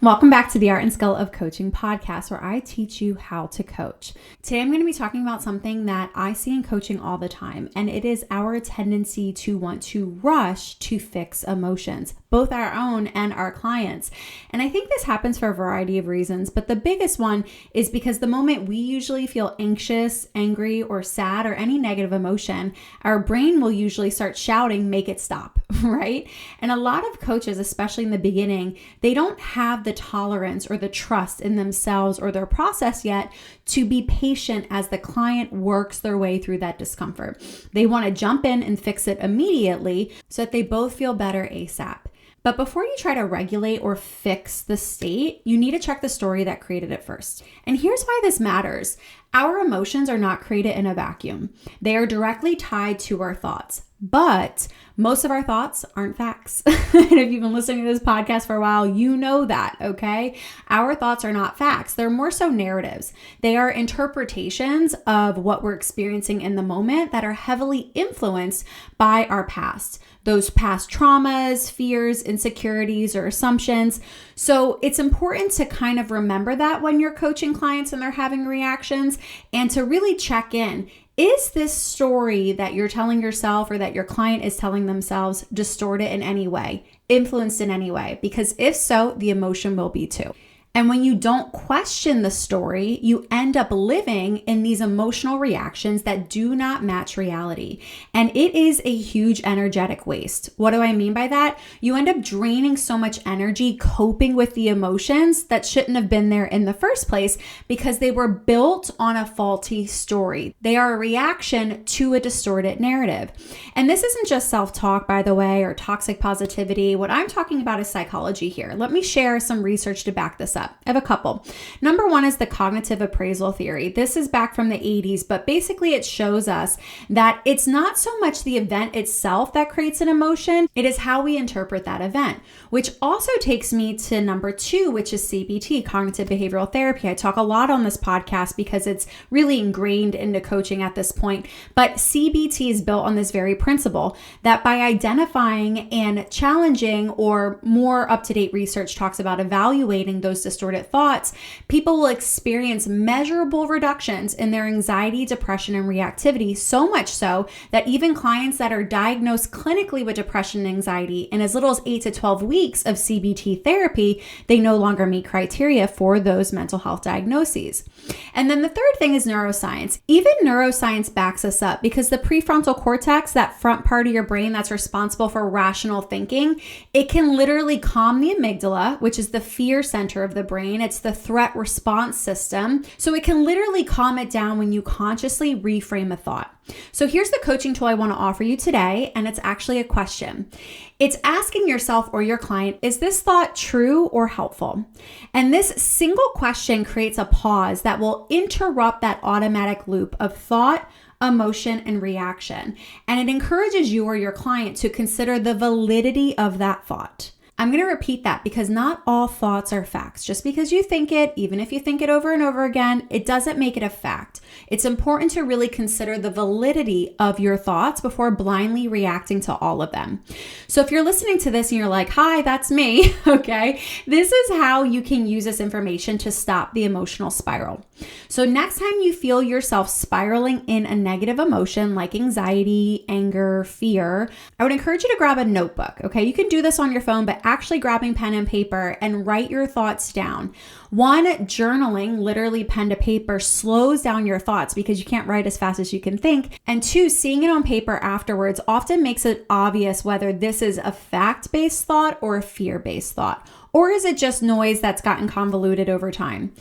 Welcome back to the Art and Skill of Coaching podcast, where I teach you how to coach. Today, I'm going to be talking about something that I see in coaching all the time, and it is our tendency to want to rush to fix emotions, both our own and our clients. And I think this happens for a variety of reasons, but the biggest one is because the moment we usually feel anxious, angry, or sad, or any negative emotion, our brain will usually start shouting, "Make it stop," right? And a lot of coaches, especially in the beginning, they don't have the tolerance or the trust in themselves or their process yet to be patient as the client works their way through that discomfort. They want to jump in and fix it immediately so that they both feel better ASAP. But before you try to regulate or fix the state, you need to check the story that created it first. And here's why this matters. Our emotions are not created in a vacuum. They are directly tied to our thoughts. But most of our thoughts aren't facts. And if you've been listening to this podcast for a while, you know that, okay? Our thoughts are not facts. They're more so narratives. They are interpretations of what we're experiencing in the moment that are heavily influenced by our past. Those past traumas, fears, insecurities, or assumptions. So it's important to kind of remember that when you're coaching clients and they're having reactions, and to really check in. Is this story that you're telling yourself or that your client is telling themselves distorted in any way, influenced in any way? Because if so, the emotion will be too. And when you don't question the story, you end up living in these emotional reactions that do not match reality. And it is a huge energetic waste. What do I mean by that? You end up draining so much energy coping with the emotions that shouldn't have been there in the first place because they were built on a faulty story. They are a reaction to a distorted narrative. And this isn't just self-talk, by the way, or toxic positivity. What I'm talking about is psychology here. Let me share some research to back this up. I have a couple. Number one is the cognitive appraisal theory. This is back from the 80s, but basically it shows us that it's not so much the event itself that creates an emotion, it is how we interpret that event, which also takes me to number two, which is CBT, cognitive behavioral therapy. I talk a lot on this podcast because it's really ingrained into coaching at this point, but CBT is built on this very principle that by identifying and challenging, or more up-to-date research talks about evaluating those distorted thoughts, people will experience measurable reductions in their anxiety, depression, and reactivity, so much so that even clients that are diagnosed clinically with depression and anxiety in as little as 8 to 12 weeks of CBT therapy, they no longer meet criteria for those mental health diagnoses. And then the third thing is neuroscience. Even neuroscience backs us up because the prefrontal cortex, that front part of your brain that's responsible for rational thinking, it can literally calm the amygdala, which is the fear center of the brain. It's the threat response system. So it can literally calm it down when you consciously reframe a thought. So here's the coaching tool I want to offer you today, and it's actually a question. It's asking yourself or your client, is this thought true or helpful? And this single question creates a pause that will interrupt that automatic loop of thought, emotion, and reaction. And it encourages you or your client to consider the validity of that thought. I'm going to repeat that because not all thoughts are facts. Just because you think it, even if you think it over and over again, it doesn't make it a fact. It's important to really consider the validity of your thoughts before blindly reacting to all of them. So if you're listening to this and you're like, hi, that's me, okay, this is how you can use this information to stop the emotional spiral. So next time you feel yourself spiraling in a negative emotion like anxiety, anger, fear, I would encourage you to grab a notebook, okay? You can do this on your phone, but actually grabbing pen and paper and write your thoughts down. One, journaling, literally pen to paper, slows down your thoughts because you can't write as fast as you can think. And two, seeing it on paper afterwards often makes it obvious whether this is a fact-based thought or a fear-based thought. Or is it just noise that's gotten convoluted over time?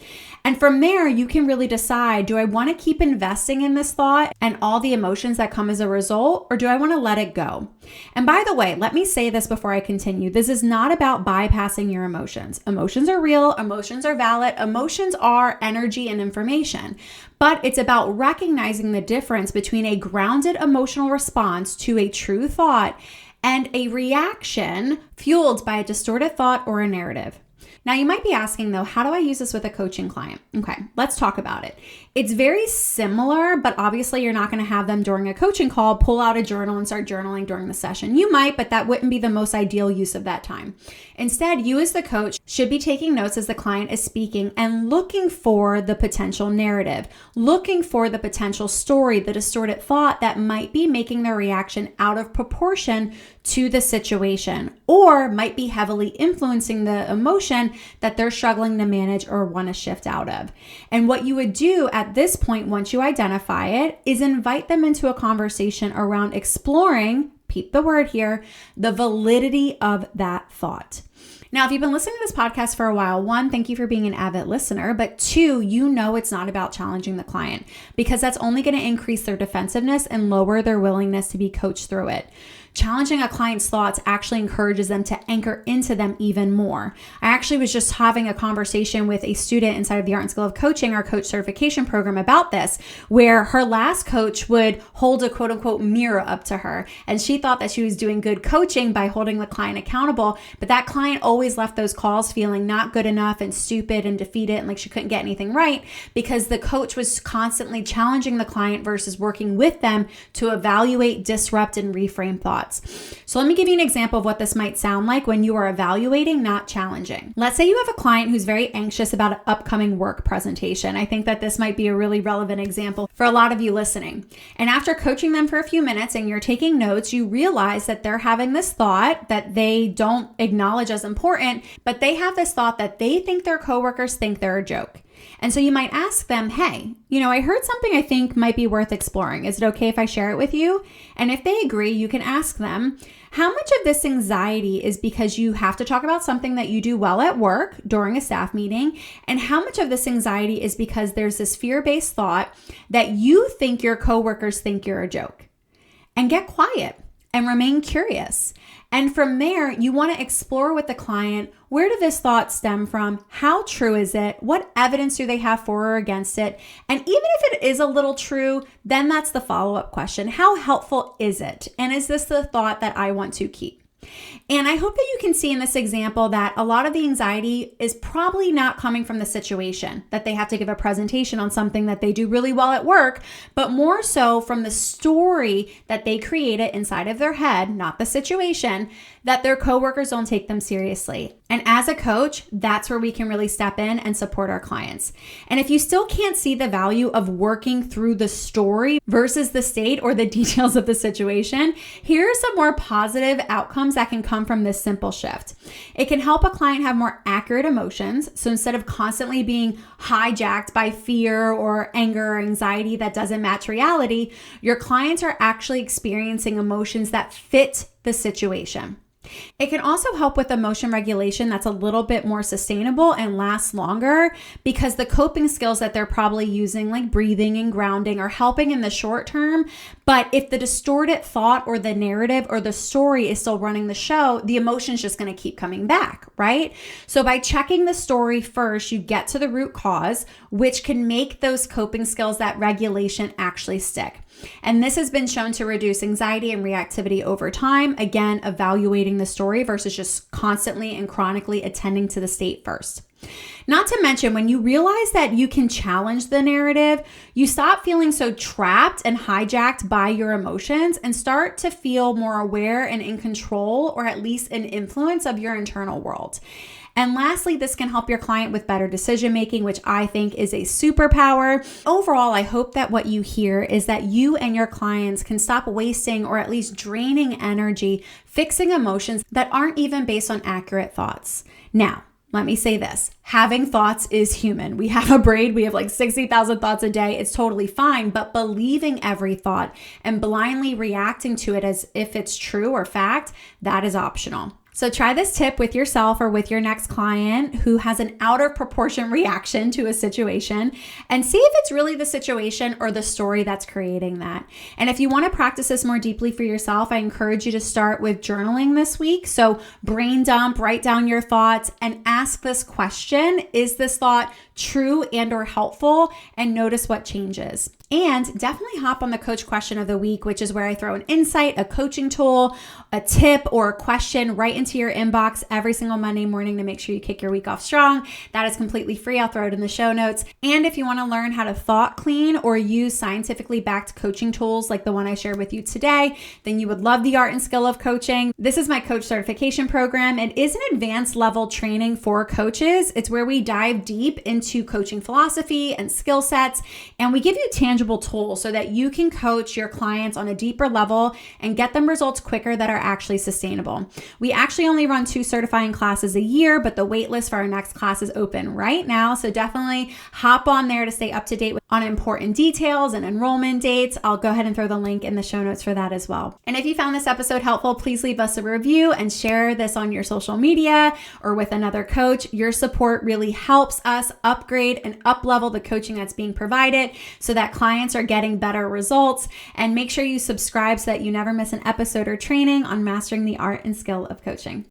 And from there, you can really decide, do I want to keep investing in this thought and all the emotions that come as a result, or do I want to let it go? And by the way, let me say this before I continue. This is not about bypassing your emotions. Emotions are real. Emotions are valid. Emotions are energy and information. But it's about recognizing the difference between a grounded emotional response to a true thought and a reaction fueled by a distorted thought or a narrative. Now, you might be asking though, how do I use this with a coaching client? Okay, let's talk about it. It's very similar, but obviously you're not going to have them during a coaching call pull out a journal and start journaling during the session. You might, but that wouldn't be the most ideal use of that time. Instead, you as the coach should be taking notes as the client is speaking and looking for the potential narrative, looking for the potential story, the distorted thought that might be making their reaction out of proportion to the situation, or might be heavily influencing the emotion that they're struggling to manage or want to shift out of. And what you would do at this point, once you identify it, is invite them into a conversation around exploring, peep the word here, the validity of that thought. Now, if you've been listening to this podcast for a while, one, thank you for being an avid listener, but two, you know it's not about challenging the client, because that's only going to increase their defensiveness and lower their willingness to be coached through it. Challenging a client's thoughts actually encourages them to anchor into them even more. I actually was just having a conversation with a student inside of the Art and Skill of Coaching, our coach certification program, about this, where her last coach would hold a quote unquote mirror up to her. And she thought that she was doing good coaching by holding the client accountable, but that client always left those calls feeling not good enough and stupid and defeated and like she couldn't get anything right, because the coach was constantly challenging the client versus working with them to evaluate, disrupt, and reframe thoughts. So let me give you an example of what this might sound like when you are evaluating, not challenging. Let's say you have a client who's very anxious about an upcoming work presentation. I think that this might be a really relevant example for a lot of you listening. And after coaching them for a few minutes and you're taking notes, you realize that they're having this thought that they don't acknowledge as important, but they have this thought that they think their coworkers think they're a joke. And so you might ask them, hey, I heard something I think might be worth exploring. Is it okay if I share it with you? And if they agree, you can ask them, how much of this anxiety is because you have to talk about something that you do well at work during a staff meeting? And how much of this anxiety is because there's this fear-based thought that you think your coworkers think you're a joke? And get quiet and remain curious. And from there, you want to explore with the client, where did this thought stem from? How true is it? What evidence do they have for or against it? And even if it is a little true, then that's the follow-up question. How helpful is it? And is this the thought that I want to keep? And I hope that you can see in this example that a lot of the anxiety is probably not coming from the situation, that they have to give a presentation on something that they do really well at work, but more so from the story that they created inside of their head, not the situation, that their coworkers don't take them seriously. And as a coach, that's where we can really step in and support our clients. And if you still can't see the value of working through the story versus the state or the details of the situation, here are some more positive outcomes that can come from this simple shift. It can help a client have more accurate emotions. So instead of constantly being hijacked by fear or anger or anxiety that doesn't match reality, your clients are actually experiencing emotions that fit the situation. It can also help with emotion regulation that's a little bit more sustainable and lasts longer, because the coping skills that they're probably using, like breathing and grounding, are helping in the short term. But if the distorted thought or the narrative or the story is still running the show, the emotion's just going to keep coming back, right? So by checking the story first, you get to the root cause, which can make those coping skills, that regulation, actually stick. And this has been shown to reduce anxiety and reactivity over time. Again, evaluating the story versus just constantly and chronically attending to the state first. Not to mention, when you realize that you can challenge the narrative, you stop feeling so trapped and hijacked by your emotions and start to feel more aware and in control, or at least an influence of your internal world. And lastly, this can help your client with better decision making, which I think is a superpower. Overall, I hope that what you hear is that you and your clients can stop wasting, or at least draining, energy fixing emotions that aren't even based on accurate thoughts. Now, let me say this. Having thoughts is human. We have a brain. We have like 60,000 thoughts a day. It's totally fine. But believing every thought and blindly reacting to it as if it's true or fact, that is optional. So try this tip with yourself or with your next client who has an out of proportion reaction to a situation, and see if it's really the situation or the story that's creating that. And if you want to practice this more deeply for yourself, I encourage you to start with journaling this week. So brain dump, write down your thoughts and ask this question: is this thought true and or helpful? And notice what changes. And definitely hop on the coach question of the week, which is where I throw an insight, a coaching tool, a tip, or a question right into your inbox every single Monday morning to make sure you kick your week off strong. That is completely free. I'll throw it in the show notes. And if you want to learn how to thought clean or use scientifically backed coaching tools like the one I shared with you today, then you would love the art and skill of coaching. This is my coach certification program. It is an advanced level training for coaches. It's where we dive deep into coaching philosophy and skill sets, and we give you tangible tools so that you can coach your clients on a deeper level and get them results quicker that are actually sustainable. We actually only run 2 certifying classes a year, but the waitlist for our next class is open right now. So definitely hop on there to stay up to date on important details and enrollment dates. I'll go ahead and throw the link in the show notes for that as well. And if you found this episode helpful, please leave us a review and share this on your social media or with another coach. Your support really helps us upgrade and up-level the coaching that's being provided so that clients are getting better results. And make sure you subscribe so that you never miss an episode or training on mastering the art and skill of coaching.